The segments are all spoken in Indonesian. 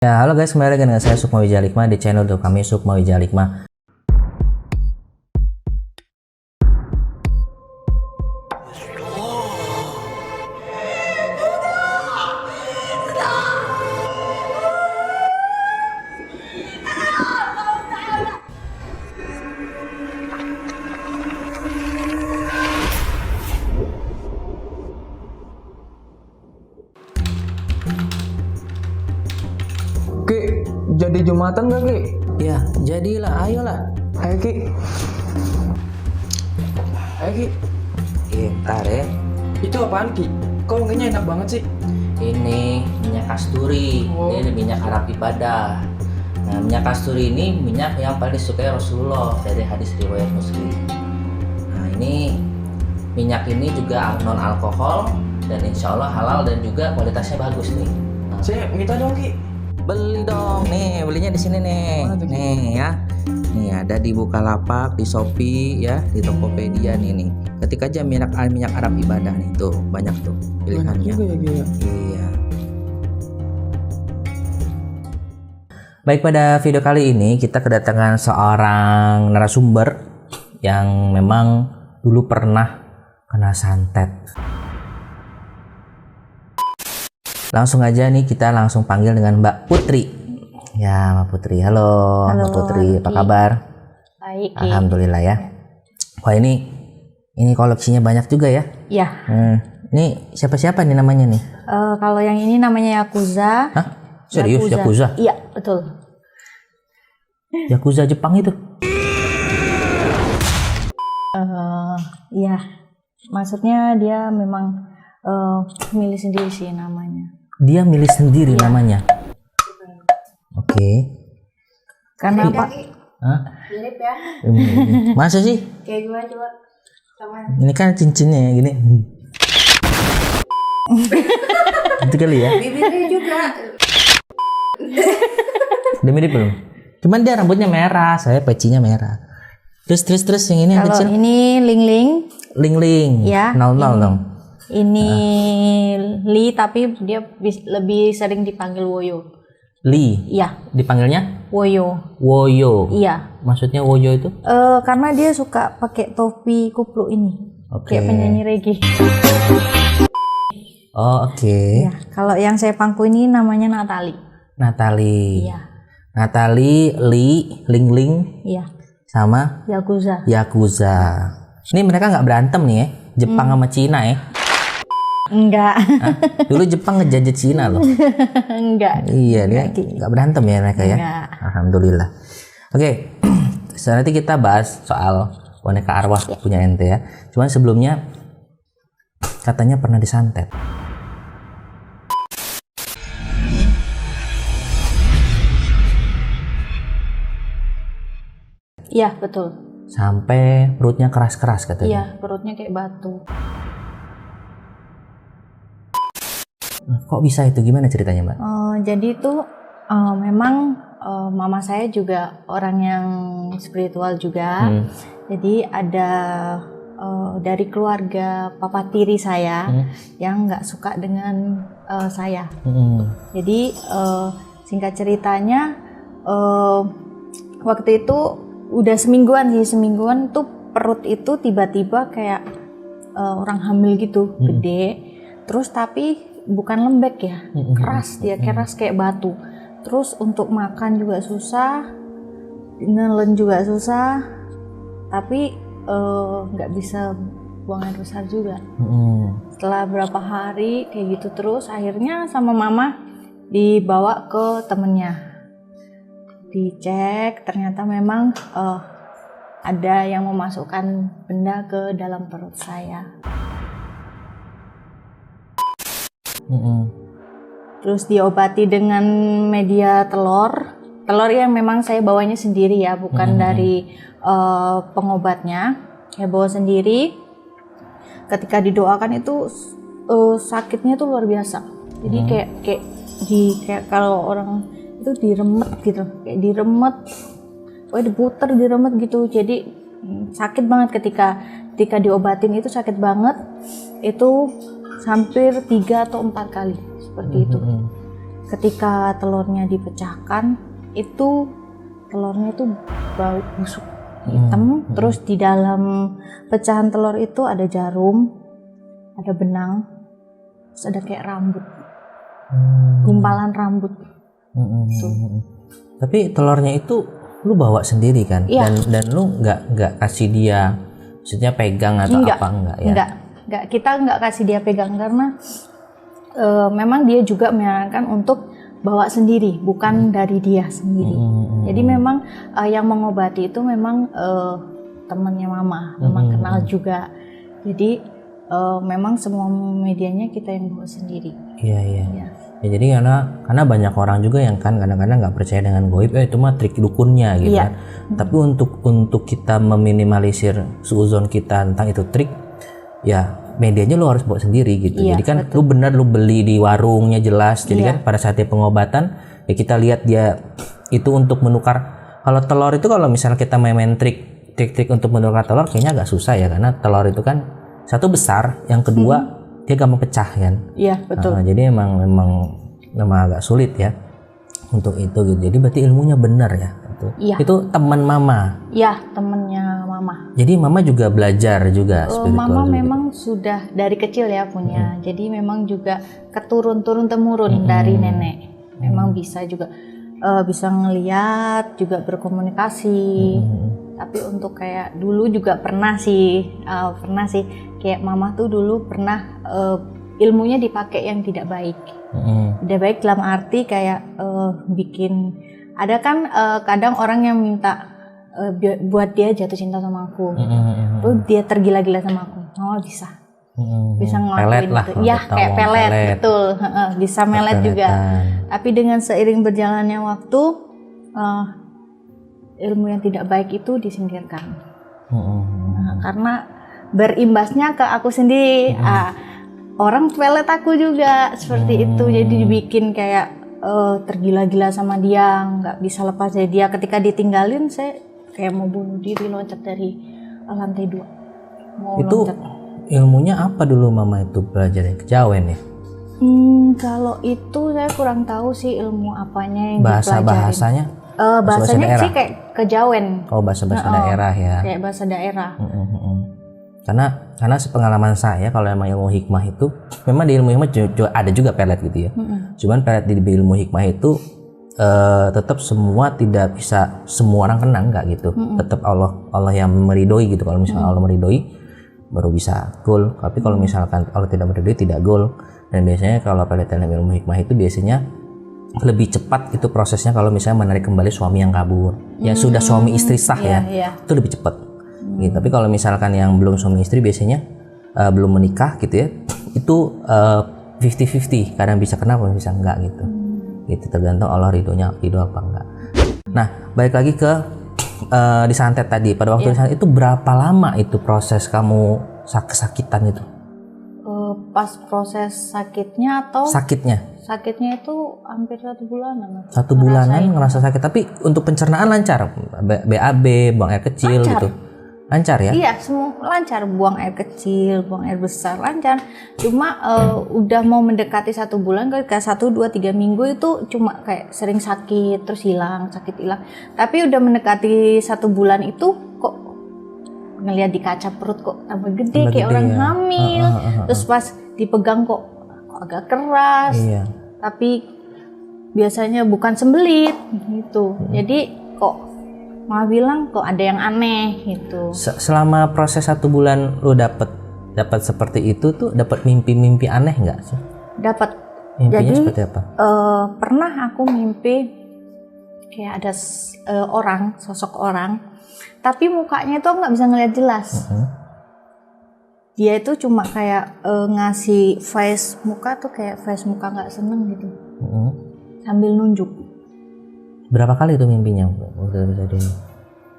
Ya, halo guys, kembali lagi dengan saya Sukma Wijalikma di channel YouTube kami Sukma Wijalikma. Ki, jadi Jumatan gak Ki? Ya, jadilah, ayolah. Ayo Ki. Ayo Ki. Ntar ya. Itu apaan Ki? Kok wanginya enak banget sih? Ini minyak kasturi. Oh. Ini minyak Arab ibadah. Nah, minyak kasturi ini minyak yang paling disukai Rasulullah dari hadis riwayat Muslim. Nah, ini minyak ini juga non alkohol dan insya Allah halal dan juga kualitasnya bagus nih. Nah, Saya minta dong Ki. beli dong, nih belinya di sini nih. Mana tuh, Ki? Nih ya. Nih ada di Bukalapak, di Shopee ya, di Tokopedia nih. Ketik aja minyak Arab ibadah nih, tuh banyak tuh Banyak pilihannya. juga ya Ki ya. Iya. Baik, pada video kali ini kita kedatangan seorang narasumber yang memang dulu pernah kena santet. Langsung aja nih kita langsung panggil dengan Mbak Putri. Ya, Mbak Putri. Halo, Halo, Mbak Putri. Apa Ki. kabar? Baik, Ki. Alhamdulillah ya. Wah, ini koleksinya banyak juga ya. Ya, Ini siapa-siapa nih namanya nih? kalau yang ini namanya Yakuza. Hah? Serius, Yakuza? Iya, betul. Yakuza Jepang itu? Iya, maksudnya dia memang milih sendiri sih namanya. Dia milih sendiri namanya. Oke. Karena apa? Hah? Mirip ya, Masa sih? kayak gue coba sama Ini kan cincinnya ya gini. Itu kali ya. bibirnya juga. Udah mirip belum? Cuman dia rambutnya merah, saya pecinya merah. Terus yang ini yang Kalau kecil. ini Ling-Ling, Ling. Ya, 00 dong. ini Li, tapi dia lebih sering dipanggil Woyo. Li. Iya, Dipanggilnya Woyo. Woyo. Iya, Maksudnya Woyo itu? karena dia suka pakai topi kupluk ini, Oke. kayak penyanyi reggae. Oh, oke. Iya, kalau yang saya pangku ini namanya Natali. Natali. Iya, Natali, Li, Ling, iya, sama Yakuza. Yakuza. Ini mereka nggak berantem nih ya? Jepang sama Cina ya? Enggak, Hah? Dulu Jepang ngejajah Cina loh. enggak. Iya, dia Enggak, Ki. nggak berantem ya mereka ya? Enggak. Alhamdulillah. Oke, nanti kita bahas soal boneka arwah punya ente ya. Cuman sebelumnya katanya pernah disantet. Iya, betul. Sampai perutnya keras-keras katanya. Iya, perutnya kayak batu. Kok bisa itu? Gimana ceritanya, Mbak? Jadi itu memang mama saya juga orang yang spiritual juga. Jadi ada dari keluarga papa tiri saya yang nggak suka dengan saya. Jadi singkat ceritanya waktu itu udah semingguan tuh perut itu tiba-tiba kayak orang hamil gitu, gede. Terus tapi bukan lembek ya, keras, dia keras kayak batu. Terus untuk makan juga susah, nelen juga susah, tapi nggak bisa buang air besar juga. Setelah berapa hari kayak gitu terus, akhirnya sama mama dibawa ke temennya, dicek, ternyata memang ada yang memasukkan benda ke dalam perut saya. Terus diobati dengan media telur yang memang saya bawanya sendiri ya, bukan dari pengobatnya. Saya bawa sendiri. Ketika didoakan itu sakitnya tuh luar biasa. Jadi kayak kalau orang itu diremet gitu, kayak diremet, diputer, diremet gitu. Jadi sakit banget ketika diobatin, itu sakit banget. Itu hampir 3 atau 4 kali seperti itu. ketika telurnya dipecahkan itu telurnya itu bau busuk hitam. Terus di dalam pecahan telur itu ada jarum, ada benang, terus ada kayak rambut, gumpalan rambut. Tapi telurnya itu lu bawa sendiri kan? Iya. Dan lu nggak kasih dia, maksudnya pegang atau Enggak. apa enggak ya? Enggak, kita nggak kasih dia pegang karena memang dia juga menyarankan untuk bawa sendiri, bukan dari dia sendiri. Jadi memang yang mengobati itu memang temannya mama, memang kenal juga. Jadi memang semua medianya kita yang bawa sendiri. Iya. Ya. Ya, jadi karena banyak orang juga yang kan kadang-kadang nggak percaya dengan goib, itu mah trik dukunnya gitu Iya. kan. Tapi untuk kita meminimalisir suuzon kita tentang itu trik, ya medianya lu harus bawa sendiri gitu. Iya, Jadi kan lu beli di warungnya jelas. Jadi kan pada saat dia pengobatan ya kita lihat dia itu untuk menukar. Kalau telur itu kalau misalnya kita main trik untuk menukar telur kayaknya agak susah ya, karena telur itu kan satu besar, yang kedua dia gampang pecah kan. Iya, betul. Jadi memang agak sulit ya untuk itu gitu. Jadi berarti ilmunya benar ya. Iya. Itu teman mama. Iya, temennya mama. Jadi mama juga belajar juga spiritual. Mama juga. memang sudah dari kecil ya punya. Jadi memang juga keturun-turun temurun dari nenek. Memang bisa juga bisa ngeliat, juga berkomunikasi. Tapi untuk kayak dulu juga pernah sih kayak mama tuh dulu pernah ilmunya dipakai yang tidak baik. Tidak baik dalam arti kayak bikin, ada kan kadang orang yang minta buat dia jatuh cinta sama aku, terus dia tergila-gila sama aku, bisa ngelakuin lah, itu, ya kayak pelet, betul, bisa melet juga. Tapi dengan seiring berjalannya waktu, ilmu yang tidak baik itu disingkirkan, karena berimbasnya ke aku sendiri. Orang pelet aku juga seperti itu, jadi dibikin kayak tergila-gila sama dia, nggak bisa lepas dari dia. Ketika ditinggalin, saya kayak mau bunuh diri, loncat dari lantai 2. Mau itu loncat. Ilmunya apa dulu mama itu belajar ya? Kejawen ya? Kalau itu saya kurang tahu sih ilmu apanya yang Bahasanya? bahasanya daerah? sih kayak kejawen. Oh, bahasa daerah ya. Kayak bahasa daerah. Karena sepengalaman saya kalau emang ilmu hikmah itu memang di ilmu hikmah ada juga pelet gitu ya. Cuman pelet di ilmu hikmah itu tetap semua tidak bisa semua orang kena, enggak gitu. Tetap Allah yang meridoi gitu. Kalau misalnya Allah meridoi baru bisa goal. Tapi kalau misalkan Allah tidak meridoi tidak goal. Dan biasanya kalau pelet dalam ilmu hikmah itu biasanya lebih cepat itu prosesnya kalau misalnya menarik kembali suami yang kabur. Ya sudah suami istri sah ya. Itu lebih cepat. Gitu. Tapi kalau misalkan yang belum suami istri biasanya belum menikah gitu ya, itu 50-50, kadang bisa kena kadang bisa enggak gitu. Gitu tergantung Allah ridho apa enggak. Nah, balik lagi ke disantet tadi. Pada waktu disantet itu berapa lama itu proses kamu kesakitan itu? Pas proses sakitnya atau sakitnya itu hampir 1 bulanan. 1 bulanan ngerasa sakit, tapi untuk pencernaan lancar, BAB, buang air kecil lancar. Gitu. Lancar ya? Iya, semua lancar, buang air kecil, buang air besar lancar. Cuma udah mau mendekati 1 bulan, kayak 1, 2, 3 minggu itu cuma kayak sering sakit terus hilang, sakit hilang. Tapi udah mendekati 1 bulan itu kok ngelihat di kaca perut kok tambah gede kayak orang hamil. Terus pas dipegang kok agak keras. Iya. Tapi biasanya bukan sembelit gitu. Jadi kok malah bilang kok ada yang aneh gitu. Selama proses 1 bulan lu dapat seperti itu tuh, dapat mimpi-mimpi aneh nggak sih? Dapat. Mimpinya Jadi seperti apa? Pernah aku mimpi kayak ada sosok orang, tapi mukanya itu nggak bisa ngeliat jelas. Dia itu cuma kayak ngasih face muka tuh kayak face muka nggak seneng gitu, sambil nunjuk. Berapa kali itu mimpinya?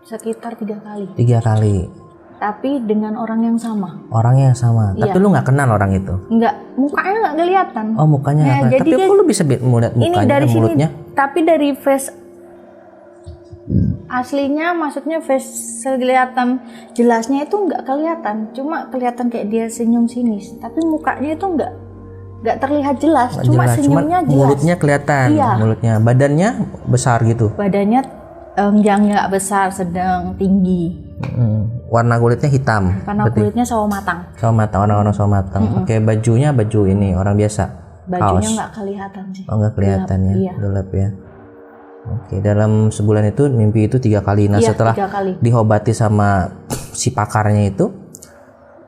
Sekitar 3 kali. 3 kali. Tapi dengan orang yang sama. Orangnya yang sama. Iya. Tapi lu nggak kenal orang itu? Nggak, mukanya nggak kelihatan. Oh, mukanya nggak kelihatan. Tapi kok lu bisa melihat mukanya ini dari dan mulutnya? Sini, tapi dari face aslinya, maksudnya face kelihatan jelasnya itu nggak kelihatan. Cuma kelihatan kayak dia senyum sinis. Tapi mukanya itu nggak nggak terlihat jelas, Nggak cuma jelas. senyumnya Cuman jelas. mulutnya kelihatan, Iya. mulutnya, badannya besar gitu. Badannya yang nggak besar, sedang tinggi. Warna kulitnya hitam. Karena berarti. kulitnya sawo matang. Sawo matang, orang-orang sawo matang. Pakai bajunya baju ini orang biasa. Bajunya Kaos. nggak kelihatan sih. Oh, nggak kelihatan Gelap, ya, iya. gelap ya. Oke, dalam sebulan itu mimpi itu 3 kali. Nah, Iya, setelah 3 kali. diobati sama si pakarnya itu,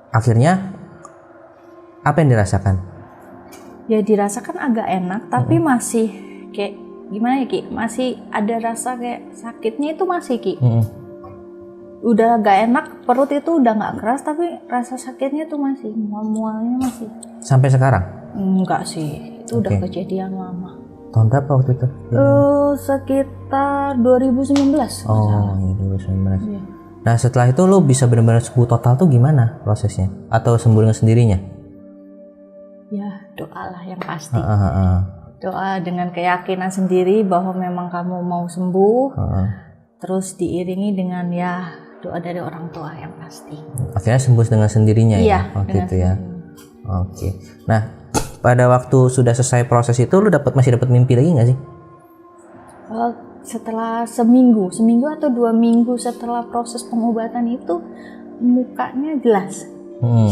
akhirnya apa yang dirasakan? Ya dirasakan agak enak, tapi masih kayak gimana ya Ki? Masih ada rasa kayak sakitnya itu masih Ki. Udah agak enak, perut itu udah nggak keras, tapi rasa sakitnya tuh masih, mual-mualnya masih. Sampai sekarang? Enggak sih, itu udah Oke. kejadian lama. Tahun berapa waktu itu? Sekitar 2019. Oh, ya 2019. Iya. Nah, setelah itu lo bisa benar-benar sembuh total tuh gimana prosesnya? Atau sembuh dengan sendirinya? Ya doalah yang pasti. Heeh. Doa dengan keyakinan sendiri bahwa memang kamu mau sembuh, terus diiringi dengan ya doa dari orang tua yang pasti. Akhirnya sembuh dengan sendirinya Iya, ya? Waktu dengan itu ya? Oke. Nah, pada waktu sudah selesai proses itu lo masih dapat mimpi lagi nggak sih? Setelah seminggu atau 2 minggu setelah proses pengobatan itu mukanya jelas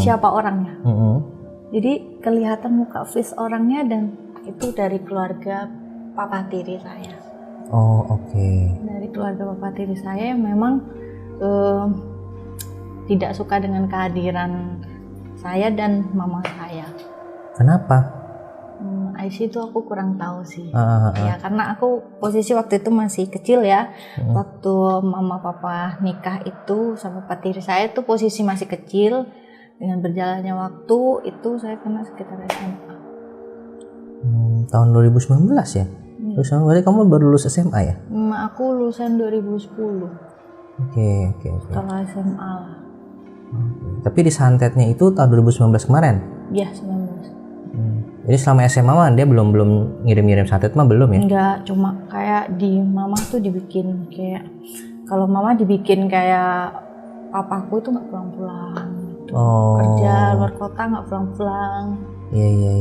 siapa orangnya. Jadi kelihatan muka face orangnya dan itu dari keluarga papa tiri saya. Oh, oke. Dari keluarga papa tiri saya yang memang tidak suka dengan kehadiran saya dan mama saya. Kenapa? IC itu aku kurang tahu sih. Ah. Ya karena aku posisi waktu itu masih kecil ya. Waktu mama papa nikah itu sama papa tiri saya itu posisi masih kecil. Dengan berjalannya waktu itu saya kena sekitar SMA. Tahun 2019 ya? Terus berarti kamu baru lulus SMA ya? Aku lulusan 2010 Oke. setelah SMA lah. Tapi di santetnya itu tahun 2019 kemarin? Ya 19. Jadi selama SMA mah dia belum ngirim-ngirim santet mah belum ya? Enggak, cuma kayak di mama tuh dibikin kayak kalau mama dibikin kayak papaku itu nggak pulang-pulang gitu. Oh. Kerja luar kota nggak pulang-pulang. Iya.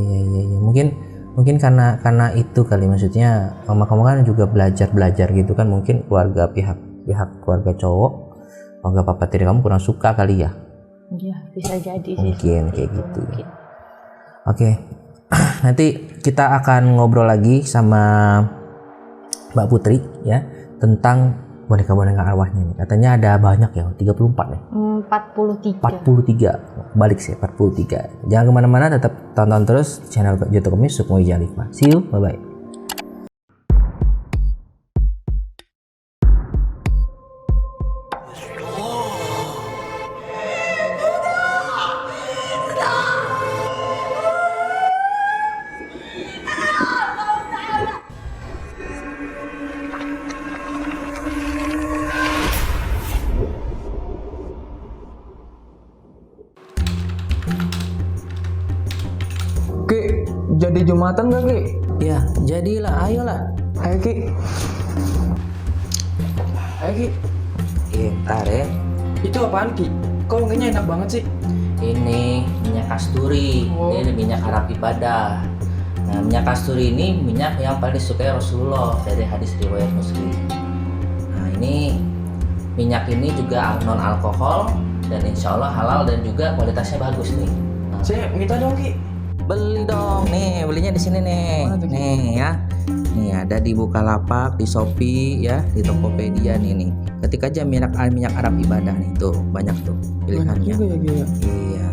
Mungkin karena itu kali, maksudnya mama kamu kan juga belajar gitu kan, mungkin keluarga pihak keluarga cowok, keluarga papa tiri kamu kurang suka kali ya? Iya, bisa jadi sih. Mungkin kayak gitu. Mungkin. Oke. Nanti kita akan ngobrol lagi sama Mbak Putri ya tentang boneka-boneka arwahnya nih. Katanya ada banyak ya, 34 ya. 43. 43. Balik sih 43. Jangan kemana-mana, tetap tonton terus channel YouTube kami Sukmo Jalifah. See you, bye-bye. Ki, jadi Jumatan gak Ki? Ya, jadilah, ayolah. Ayo Ki. Ayo Ki. Ntar ya. Itu apaan Ki? Kok wanginya enak banget sih? Ini minyak kasturi. Oh. Ini minyak Arab ibadah. Nah, minyak kasturi ini minyak yang paling disukai Rasulullah dari hadis riwayat Muslim. Nah, ini minyak ini juga non alkohol dan insya Allah halal dan juga kualitasnya bagus nih. Nah, Saya minta dong Ki. beli dong, nih belinya di sini nih. Mana tuh, Ki? Nih ya. Nih ada di Bukalapak, di Shopee ya, di Tokopedia nih. Ketik aja minyak Arab ibadah nih tuh, banyak tuh Banyak pilihannya. juga ya Ki ya. Iya.